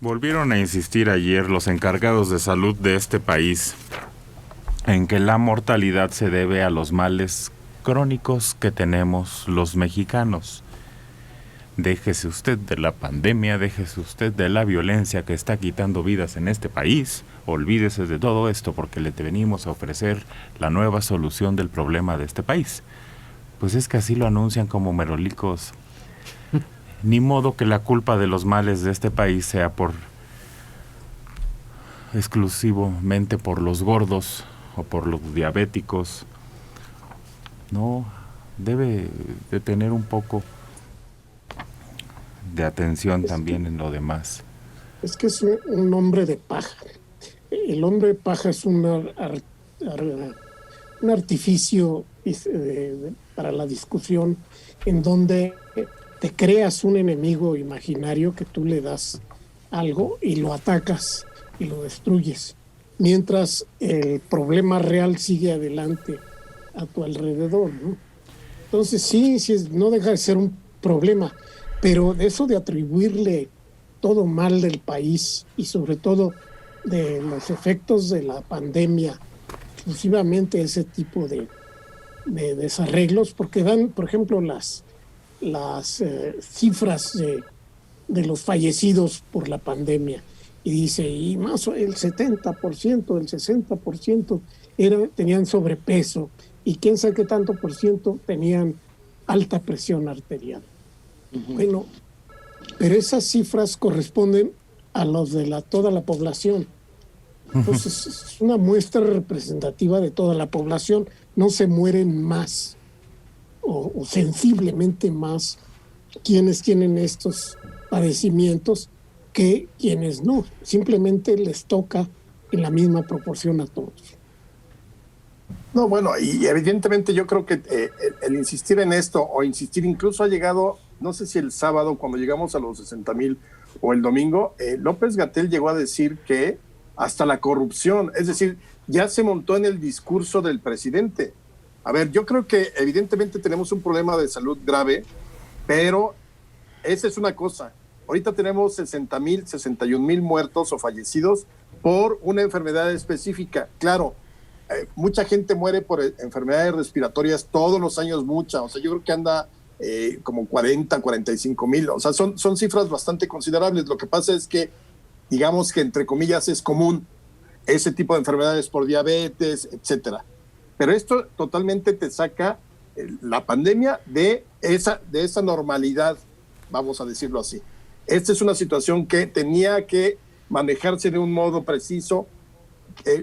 Volvieron a insistir ayer los encargados de salud de este país en que la mortalidad se debe a los males crónicos que tenemos los mexicanos. Déjese usted de la pandemia, déjese usted de la violencia que está quitando vidas en este país, olvídese de todo esto porque le venimos a ofrecer la nueva solución del problema de este país. Pues es que así lo anuncian como merolicos. Ni modo que la culpa de los males de este país sea exclusivamente por los gordos o por los diabéticos. No, debe de tener un poco de atención también en lo demás. Es que es un hombre de paja. El hombre de paja es un artificio para la discusión en donde te creas un enemigo imaginario que tú le das algo y lo atacas y lo destruyes, mientras el problema real sigue adelante a tu alrededor, ¿no? Entonces sí, no deja de ser un problema, pero eso de atribuirle todo mal del país y sobre todo de los efectos de la pandemia, exclusivamente ese tipo de desarreglos, porque dan, por ejemplo, las cifras de los fallecidos por la pandemia, y dice, y más el 70%, el 60% tenían sobrepeso, y quién sabe qué tanto por ciento tenían alta presión arterial. Uh-huh. Bueno, pero esas cifras corresponden a los de toda la población. Entonces, es una muestra representativa de toda la población. No se mueren más o sensiblemente más quienes tienen estos padecimientos que quienes no. Simplemente les toca en la misma proporción a todos. No, bueno, y evidentemente yo creo que el insistir en esto, o insistir incluso ha llegado, no sé si el sábado cuando llegamos a los 60,000 o el domingo, López-Gatell llegó a decir que hasta la corrupción, es decir, ya se montó en el discurso del presidente. A ver, yo creo que evidentemente tenemos un problema de salud grave, pero esa es una cosa. Ahorita tenemos 60,000, 61,000 muertos o fallecidos por una enfermedad específica. Claro, mucha gente muere por enfermedades respiratorias todos los años, mucha. O sea, yo creo que anda como 40, 45,000. O sea, son cifras bastante considerables. Lo que pasa es que, digamos que entre comillas es común ese tipo de enfermedades por diabetes, etcétera. Pero esto totalmente te saca la pandemia de esa normalidad, vamos a decirlo así. Esta es una situación que tenía que manejarse de un modo preciso.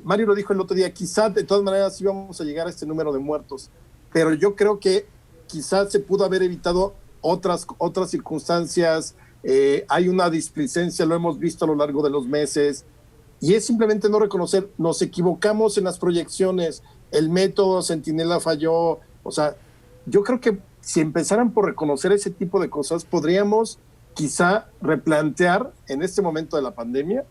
Mario lo dijo el otro día, quizás de todas maneras íbamos a llegar a este número de muertos, pero yo creo que quizás se pudo haber evitado otras circunstancias. Hay una displicencia, lo hemos visto a lo largo de los meses, y es simplemente no reconocer, nos equivocamos en las proyecciones, el método Centinela falló. O sea, yo creo que si empezaran por reconocer ese tipo de cosas, podríamos quizá replantear en este momento de la pandemia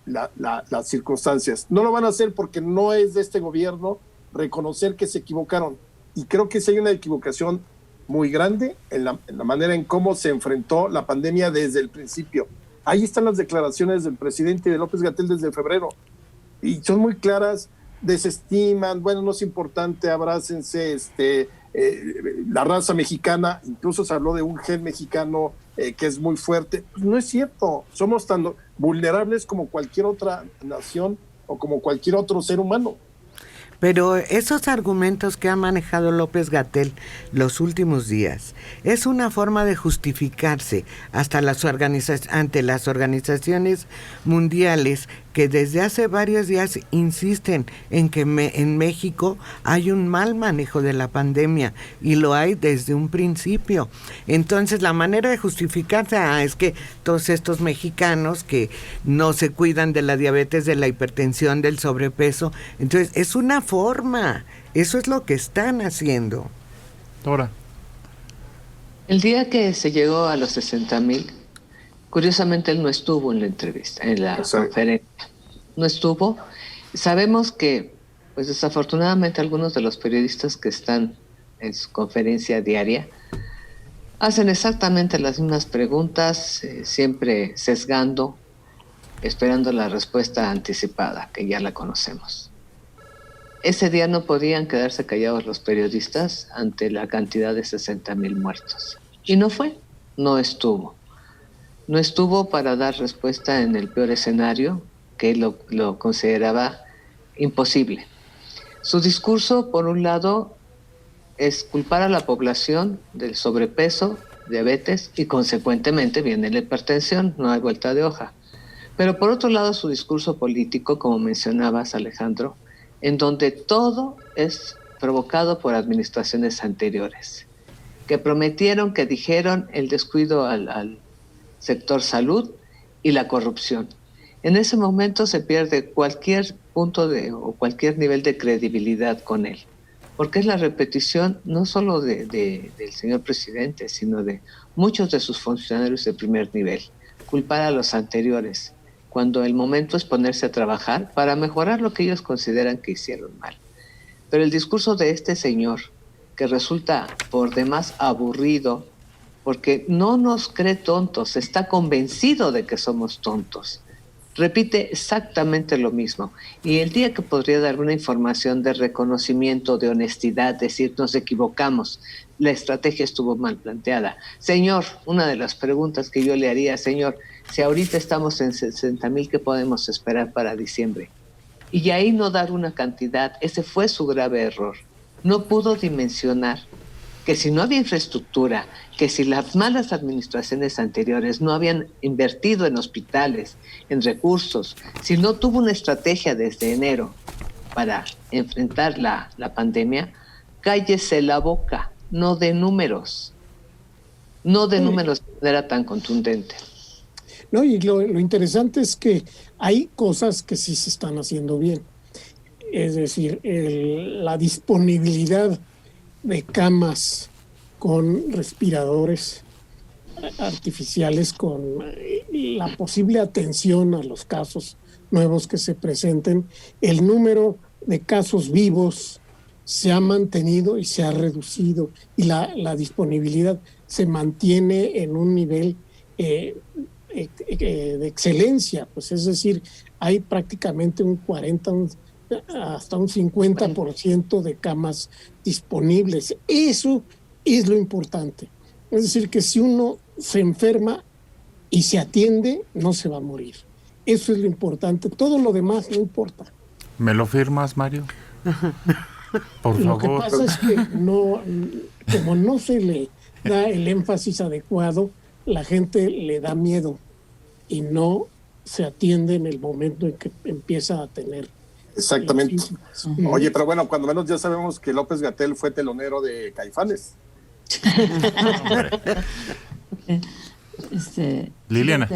las circunstancias. No lo van a hacer porque no es de este gobierno reconocer que se equivocaron, y creo que sí hay una equivocación muy grande en la manera en cómo se enfrentó la pandemia desde el principio. Ahí están las declaraciones del presidente de López-Gatell desde febrero, y son muy claras. Desestiman, bueno, no es importante, abrácense, la raza mexicana, incluso se habló de un gen mexicano que es muy fuerte. Pues no es cierto, somos tan vulnerables como cualquier otra nación o como cualquier otro ser humano. Pero esos argumentos que ha manejado López-Gatell los últimos días es una forma de justificarse hasta ante las organizaciones mundiales, que desde hace varios días insisten en que en México hay un mal manejo de la pandemia, y lo hay desde un principio. Entonces la manera de justificarse es que todos estos mexicanos que no se cuidan de la diabetes, de la hipertensión, del sobrepeso, entonces es una forma, eso es lo que están haciendo. Ahora, el día que se llegó a los 60,000, curiosamente él no estuvo en la entrevista, en la conferencia. No estuvo. Sabemos que, pues desafortunadamente, algunos de los periodistas que están en su conferencia diaria hacen exactamente las mismas preguntas, siempre sesgando esperando la respuesta anticipada, que ya la conocemos. Ese día no podían quedarse callados los periodistas ante la cantidad de 60,000 muertos. Y no fue, no estuvo. No estuvo para dar respuesta en el peor escenario, que lo consideraba imposible. Su discurso, por un lado, es culpar a la población del sobrepeso, diabetes y consecuentemente viene la hipertensión, no hay vuelta de hoja. Pero por otro lado, su discurso político, como mencionabas, Alejandro, en donde todo es provocado por administraciones anteriores, que prometieron, que dijeron el descuido al sector salud y la corrupción. En ese momento se pierde cualquier punto o cualquier nivel de credibilidad con él, porque es la repetición no solo del señor presidente, sino de muchos de sus funcionarios de primer nivel, culpar a los anteriores, cuando el momento es ponerse a trabajar para mejorar lo que ellos consideran que hicieron mal. Pero el discurso de este señor, que resulta por demás aburrido, porque no nos cree tontos, está convencido de que somos tontos, repite exactamente lo mismo. Y el día que podría dar una información de reconocimiento, de honestidad, decir nos equivocamos, la estrategia estuvo mal planteada. Señor, una de las preguntas que yo le haría, señor, si ahorita estamos en 60,000, ¿qué podemos esperar para diciembre? Y ahí no dar una cantidad, ese fue su grave error. No pudo dimensionar que si no había infraestructura, que si las malas administraciones anteriores no habían invertido en hospitales, en recursos, si no tuvo una estrategia desde enero para enfrentar la pandemia, cállese la boca, no de números, no de números de manera tan contundente. No, y lo interesante es que hay cosas que sí se están haciendo bien. Es decir, la disponibilidad de camas con respiradores artificiales, con la posible atención a los casos nuevos que se presenten, el número de casos vivos se ha mantenido y se ha reducido, y la disponibilidad se mantiene en un nivel de excelencia, pues es decir, hay prácticamente un 40, hasta un 50% de camas disponibles. Eso es lo importante. Es decir, que si uno se enferma y se atiende, no se va a morir. Eso es lo importante. Todo lo demás no importa. ¿Me lo firmas, Mario? Por favor. Lo que pasa es que como no se le da el énfasis adecuado, la gente le da miedo y no se atiende en el momento en que empieza a tener. Exactamente. Oye, pero bueno, cuando menos ya sabemos que López-Gatell fue telonero de Caifanes. Liliana.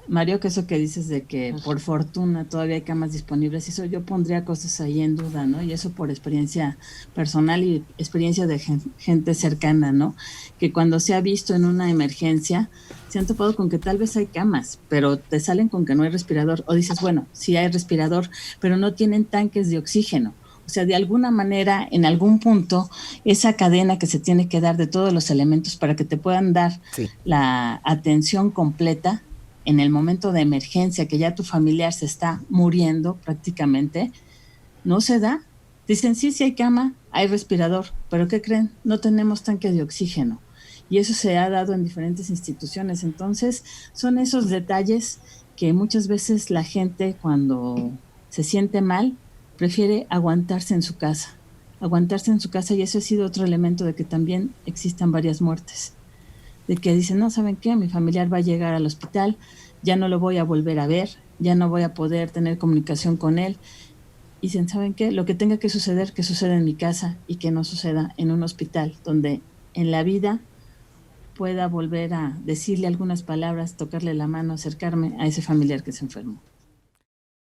Mario, que eso que dices de que por fortuna todavía hay camas disponibles, eso yo pondría cosas ahí en duda, ¿no? Y eso por experiencia personal y experiencia de gente cercana, ¿no? Que cuando se ha visto en una emergencia, se han topado con que tal vez hay camas, pero te salen con que no hay respirador. O dices, bueno, sí hay respirador, pero no tienen tanques de oxígeno. O sea, de alguna manera, en algún punto, esa cadena que se tiene que dar de todos los elementos para que te puedan dar la atención completa en el momento de emergencia, que ya tu familiar se está muriendo prácticamente, no se da. Dicen, sí hay cama, hay respirador, pero ¿qué creen? No tenemos tanque de oxígeno. Y eso se ha dado en diferentes instituciones. Entonces, son esos detalles que muchas veces la gente, cuando se siente mal, prefiere aguantarse en su casa. Y eso ha sido otro elemento de que también existan varias muertes. De que dicen, no, ¿saben qué? Mi familiar va a llegar al hospital, ya no lo voy a volver a ver, ya no voy a poder tener comunicación con él. Y dicen, ¿saben qué? Lo que tenga que suceda en mi casa y que no suceda en un hospital, donde en la vida pueda volver a decirle algunas palabras, tocarle la mano, acercarme a ese familiar que se enfermó.